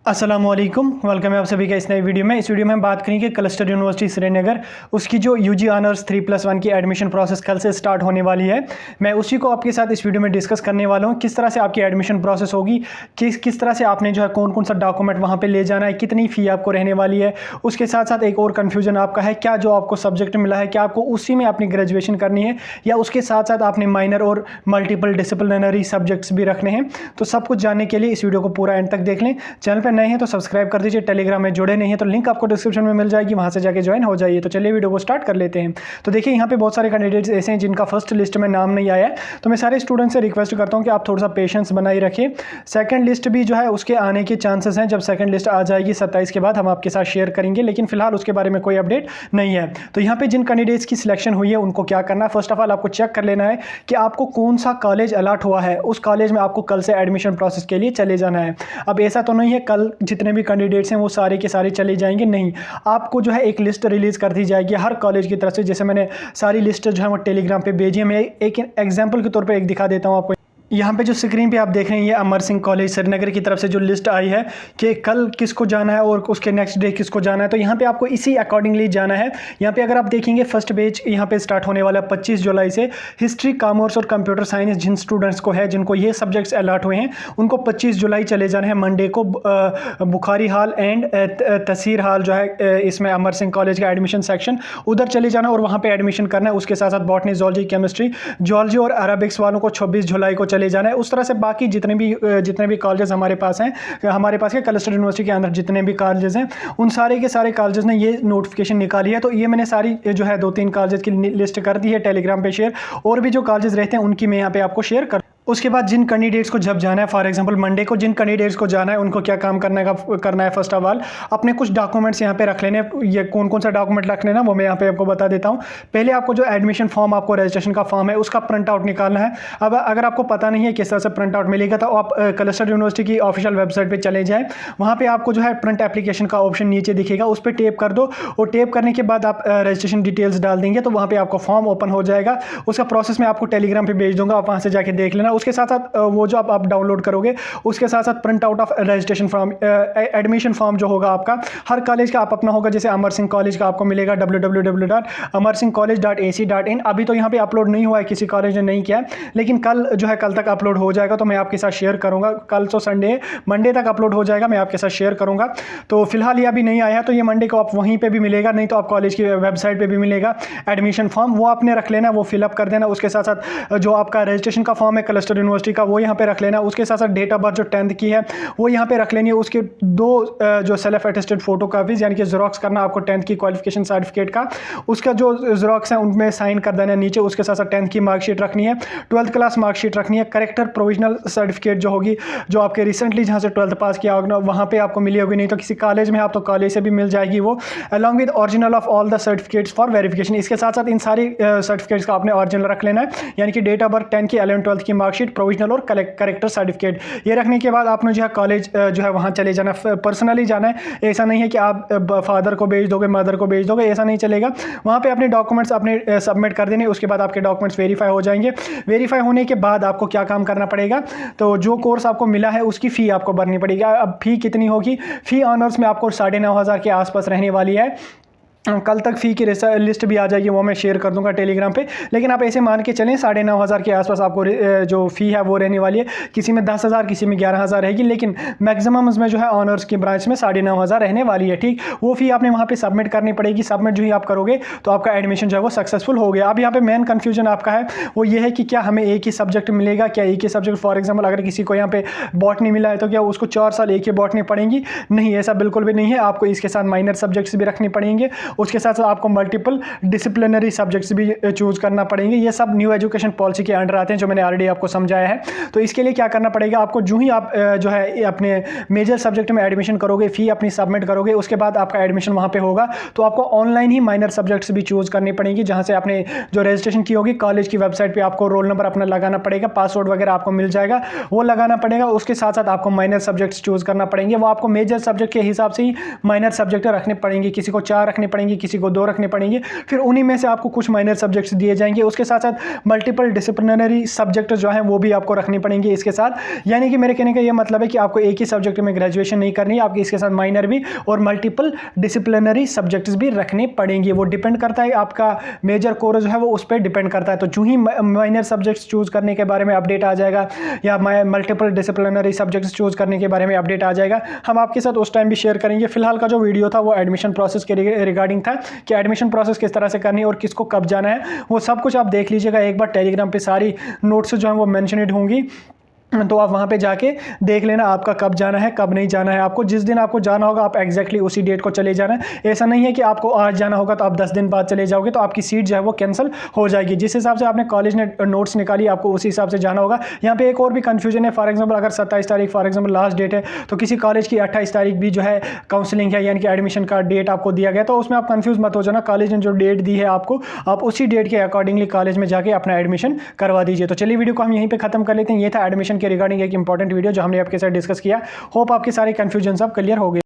अस्सलामुअलैकुम, वेलकम है आप सभी का इस नए वीडियो में। इस वीडियो में हम बात करेंगे क्लस्टर यूनिवर्सिटी श्रीनगर, उसकी जो यूजी ऑनर्स 3+1 की एडमिशन प्रोसेस कल से स्टार्ट होने वाली है। मैं उसी को आपके साथ इस वीडियो में डिस्कस करने वाला हूँ, किस तरह से आपकी एडमिशन प्रोसेस होगी, किस तरह से आपने जो है कौन कौन सा डॉक्यूमेंट वहाँ पर ले जाना है, कितनी फ़ी आपको रहने वाली है। उसके साथ साथ एक और कन्फ्यूजन आपका है, क्या जो आपको सब्जेक्ट मिला है क्या आपको उसी में अपनी ग्रेजुएशन करनी है या उसके साथ साथ आपने माइनर और मल्टीपल डिसिप्लिनरी सब्जेक्ट्स भी रखने हैं। तो सब कुछ जानने के लिए इस वीडियो को पूरा एंड तक देख लें। चैनल पर नए हैं तो सब्सक्राइब कर दीजिए, टेलीग्राम में जुड़े नहीं हैं तो लिंक आपको डिस्क्रिप्शन में मिल जाएगी, वहां से जाके ज्वाइन हो जाइए। तो चलिए वीडियो को स्टार्ट कर लेते हैं। तो देखिए यहाँ पे बहुत सारे कैंडिडेट्स ऐसे हैं जिनका फर्स्ट लिस्ट में नाम नहीं आया है, तो मैं सारे स्टूडेंट से रिक्वेस्ट करता हूँ कि आप थोड़ा सा पेशेंस बनाए रखिए। सेकंड लिस्ट भी जो है उसके आने के चांसेस हैं, जब सेकंड लिस्ट आ जाएगी 27 के बाद हम आपके साथ शेयर करेंगे, लेकिन फिलहाल उसके बारे में कोई अपडेट नहीं है। तो यहाँ पे जिन कैंडिडेट्स की सिलेक्शन हुई है उनको क्या करना है, फर्स्ट ऑफ ऑल आपको चेक कर लेना है कि आपको कौन सा कॉलेज अलॉट हुआ है, उस कॉलेज में आपको कल से एडमिशन प्रोसेस के लिए चले जाना है। अब ऐसा तो नहीं है कल जितने भी कैंडिडेट्स हैं वो सारे के सारे चले जाएंगे, नहीं, आपको जो है एक लिस्ट रिलीज़ कर दी जाएगी हर कॉलेज की तरफ से। जैसे मैंने सारी लिस्ट जो है वो टेलीग्राम पे भेजी है, मैं एक एग्जांपल के तौर पे एक दिखा देता हूँ आपको। यहाँ पे जो स्क्रीन पे आप देख रहे हैं ये अमर सिंह कॉलेज श्रीनगर की तरफ से जो लिस्ट आई है कि कल किसको जाना है और उसके नेक्स्ट डे किसको जाना है, तो यहाँ पे आपको इसी अकॉर्डिंगली जाना है। यहाँ पे अगर आप देखेंगे फर्स्ट बैच यहाँ पे स्टार्ट होने वाला है 25 जुलाई से। हिस्ट्री, कॉमर्स और कंप्यूटर साइंस जिन स्टूडेंट्स को है, जिनको ये सब्जेक्ट्स अलॉट हुए हैं, उनको 25 जुलाई चले जाना है मंडे को बुखारी हॉल एंड तसीर हॉल जो है इसमें अमर सिंह कॉलेज का एडमिशन सेक्शन, उधर चले जाना और वहाँ पर एडमिशन करना है। उसके साथ साथ बॉटनी, जूलॉजी, केमिस्ट्री, जूलॉजी और अरबिक्स वालों को 26 जुलाई को चले जाना है। उस तरह से बाकी जितने भी कॉलेजेस हमारे पास हैं, हमारे पास के क्लस्टर यूनिवर्सिटी के अंदर जितने भी कॉलेजेस हैं, उन सारे के सारे कॉलेजेस ने ये नोटिफिकेशन निकाली है। तो ये मैंने सारी जो है 2-3 कॉलेजेस की लिस्ट कर दी है टेलीग्राम पे शेयर, और भी जो कॉलेजेस रहते हैं उनकी मैं यहाँ पे आपको शेयर कर। उसके बाद जिन कैंडिडेट्स को जब जाना है, फॉर एग्जांपल मंडे को जिन कैंडिडेट्स को जाना है उनको क्या काम करना है फर्स्ट ऑफ ऑल अपने कुछ डॉक्यूमेंट्स यहाँ पे रख लेने। ये कौन कौन सा डॉक्यूमेंट रख लेना वो मैं यहाँ पे आपको बता देता हूँ। पहले आपको जो एडमिशन फॉर्म, आपको रजिस्ट्रेशन का फॉर्म है, उसका प्रिंट आउट निकालना है। अब अगर आपको पता नहीं है किस तरह से प्रिंट आउट मिलेगा तो आप क्लस्टर यूनिवर्सिटी की ऑफिशियल वेबसाइट पर चले जाएँ, वहाँ पर आपको जो है प्रिंट एप्लीकेशन का ऑप्शन नीचे दिखेगा, उस पर टेप कर दो और टेप करने के बाद आप रजिस्ट्रेशन डिटेल्स डाल देंगे तो वहाँ पर आपको फॉर्म ओपन हो जाएगा। उसका प्रोसेस मैं आपको टेलीग्राम पर भेज दूंगा, आप वहाँ से जाके देख लेना। उसके साथ साथ वो जो आप डाउनलोड करोगे उसके साथ साथ print out of registration form, admission form जो होगा आपका, हर कॉलेज का आप अपना होगा। जैसे अमर सिंह कॉलेज का आपको मिलेगा www.amarsinghcollege.ac.in। अभी तो यहाँ पे अपलोड नहीं हुआ है, किसी कॉलेज ने नहीं किया, लेकिन कल जो है कल तक अपलोड हो जाएगा, तो मैं आपके साथ शेयर करूँगा। कल तो संडे है, मंडे तक अपलोड हो जाएगा, मैं आपके साथ शेयर करूँगा। तो फिलहाल ये अभी नहीं आया तो ये मंडे को आप वहीं पर भी मिलेगा, नहीं तो आप कॉलेज की वेबसाइट पर भी मिलेगा एडमिशन फॉर्म, वो आपने रख लेना, वो फिलअप कर देना। उसके साथ साथ जो आपका रजिस्ट्रेशन का फॉर्म है क्लस्टर यूनिवर्सिटी का, वो यहाँ पे रख लेना। उसके साथ साथ डेट ऑफ बर्थ जो 10th की है वो यहाँ पे रख लेनी है। उसके 2 जो सेल्फ अटेस्टेड फोटो कापीज यानी कि जेरोक्स करना आपको 10th की क्वालिफिकेशन सर्टिफिकेट का, उसका जो जेरोक्स है उनमें साइन कर देना नीचे। उसके साथ साथ 10th की मार्कशीट रखनी है, 12th क्लास मार्कशीट रखनी है, करेक्टर प्रोविजनल सर्टिफिकेट जो होगी, जो आपके रिसेंटली जहाँ से 12th पास किया होगा वहाँ पे आपको मिली होगी, नहीं तो किसी कॉलेज में आप तो कॉलेज से भी मिल जाएगी वो, along with original of all the certificates for verification. इसके साथ साथ इन सारी सर्टिफिकेट्स का आपने ओरिजिनल रख लेना है, यानी कि डेट ऑफ बर्थ, 10th की, 11th 12th की मार्कशीट, प्रोविजनल और करेक्टर सर्टिफिकेट। ये रखने के बाद आपने जो है कॉलेज जो है वहाँ चले जाना, पर्सनली जाना है। ऐसा नहीं है कि आप फादर को भेज दोगे, मदर को भेज दोगे, ऐसा नहीं चलेगा। वहाँ पे अपने डॉक्यूमेंट्स अपने सबमिट कर देने, उसके बाद आपके डॉक्यूमेंट्स वेरीफाई हो जाएंगे। वेरीफाई होने के बाद आपको क्या काम करना पड़ेगा, तो जो कोर्स आपको मिला है उसकी फ़ी आपको भरनी पड़ेगी। अब फ़ी कितनी होगी, फ़ी ऑनर्स में आपको 9,500 के आसपास रहने वाली है। कल तक फ़ी की लिस्ट भी आ जाएगी, वो मैं शेयर कर दूंगा टेलीग्राम पे, लेकिन आप ऐसे मान के चलें 9,500 के आसपास आपको जो फ़ी है वो रहने वाली है। किसी में 10,000, किसी में 11,000 रहेगी, लेकिन मैक्सिमम में जो है ऑनर्स की ब्रांच में 9,500 रहने वाली है। ठीक, वो फ़ी आपने वहाँ पे सबमिट करनी पड़ेगी। सबमिट जो ही आप करोगे तो आपका एडमिशन जो है वो सक्सेसफुल हो गया। अब यहाँ पे मेन कन्फ्यूजन आपका है वो ये है कि क्या हमें एक ही सब्जेक्ट मिलेगा, क्या एक ही सब्जेक्ट, फॉर एग्जाम्पल अगर किसी को यहाँ पे बॉटनी मिला है तो क्या उसको 4 साल एक ही बॉटनी पढ़ेंगी? नहीं, ऐसा बिल्कुल भी नहीं है। आपको इसके साथ माइनर सब्जेक्ट्स भी रखने पड़ेंगे, उसके साथ साथ आपको मल्टीपल डिसिप्लिनरी सब्जेक्ट्स भी चूज करना पड़ेंगे। ये सब न्यू एजुकेशन पॉलिसी के अंडर आते हैं, जो मैंने ऑलरेडी आपको समझाया है। तो इसके लिए क्या करना पड़ेगा आपको, जो ही आप जो है अपने मेजर सब्जेक्ट में एडमिशन करोगे, फ़ी अपनी सबमिट करोगे, उसके बाद आपका एडमिशन वहाँ पे होगा, तो आपको ऑनलाइन ही माइनर सब्जेक्ट्स भी चूज करनी पड़ेंगी। जहाँ से आपने जो रजिस्ट्रेशन की होगी कॉलेज की वेबसाइट पर आपको रोल नंबर अपना लगाना पड़ेगा, पासवर्ड वगैरह आपको मिल जाएगा, वो लगाना पड़ेगा। उसके साथ साथ आपको माइनर सब्जेक्ट्स चूज करना पड़ेंगे, वो आपको मेजर सब्जेक्ट के हिसाब से ही माइनर सब्जेक्ट रखने पड़ेंगे। किसी को 4 रखने पड़ेंगे, पड़ेंगे, किसी को 2 रखने पड़ेंगे, फिर उन्हीं में से आपको कुछ माइनर सब्जेक्ट्स दिए जाएंगे। उसके साथ साथ मल्टीपल डिसिप्लिनरी सब्जेक्ट जो हैं वो भी आपको रखने पड़ेंगे इसके साथ। यानी कि मेरे कहने का ये मतलब है कि आपको एक ही सब्जेक्ट में ग्रेजुएशन नहीं करनी है, आपके इसके साथ माइनर भी और मल्टीपल डिसिप्लिनरी सब्जेक्ट्स भी रखने पड़ेंगे। वो डिपेंड करता है आपका मेजर कोर जो है वो उस पर डिपेंड करता है। तो जो ही माइनर सब्जेक्ट्स चूज करने के बारे में अपडेट आ जाएगा या मल्टीपल डिसिप्लिनरी सब्जेक्ट्स चूज करने के बारे में अपडेट आ जाएगा, हम आपके साथ उस टाइम भी शेयर करेंगे। फिलहाल का जो वीडियो था वो एडमिशन प्रोसेस के रिगार्डिंग था कि एडमिशन प्रोसेस किस तरह से करनी है और किसको कब जाना है, वो सब कुछ आप देख लीजिएगा एक बार। टेलीग्राम पे सारी नोट्स जो हैं वो मेंशनड होंगी, तो आप वहाँ पे जाके देख लेना आपका कब जाना है कब नहीं जाना है। आपको जिस दिन आपको जाना होगा आप एग्जैक्टली उसी डेट को चले जाना है। ऐसा नहीं है कि आपको आज जाना होगा तो आप 10 दिन बाद चले जाओगे तो आपकी सीट जो है वो कैंसिल हो जाएगी। जिस हिसाब से आपने कॉलेज ने नोट्स निकाली आपको उसी हिसाब से जाना होगा। यहाँ पे एक और भी कन्फ्यूजन है, फॉर एग्जाम्पल अगर 27 तारीख फॉर एग्जाम्पल लास्ट डेट है तो किसी कॉलेज की 28 तारीख भी जो है काउंसलिंग है, यानी कि एडमिशन का डेट आपको दिया गया, तो उसमें आप कन्फ्यूज मत हो जाना। कॉलेज ने जो डेट दी है आपको, आप उसी डेट के अकॉर्डिंगली कॉलेज में जाके अपना एडमिशन करवा दीजिए। तो चलिए वीडियो को हम यहीं पर खत्म कर लेते हैं। ये था एडमिशन के रिगार्डिंग एक इंपॉर्टेंट वीडियो जो हमने आपके साथ डिस्कस किया। होप आपके सारे कंफ्यूजन सब क्लियर हो गए।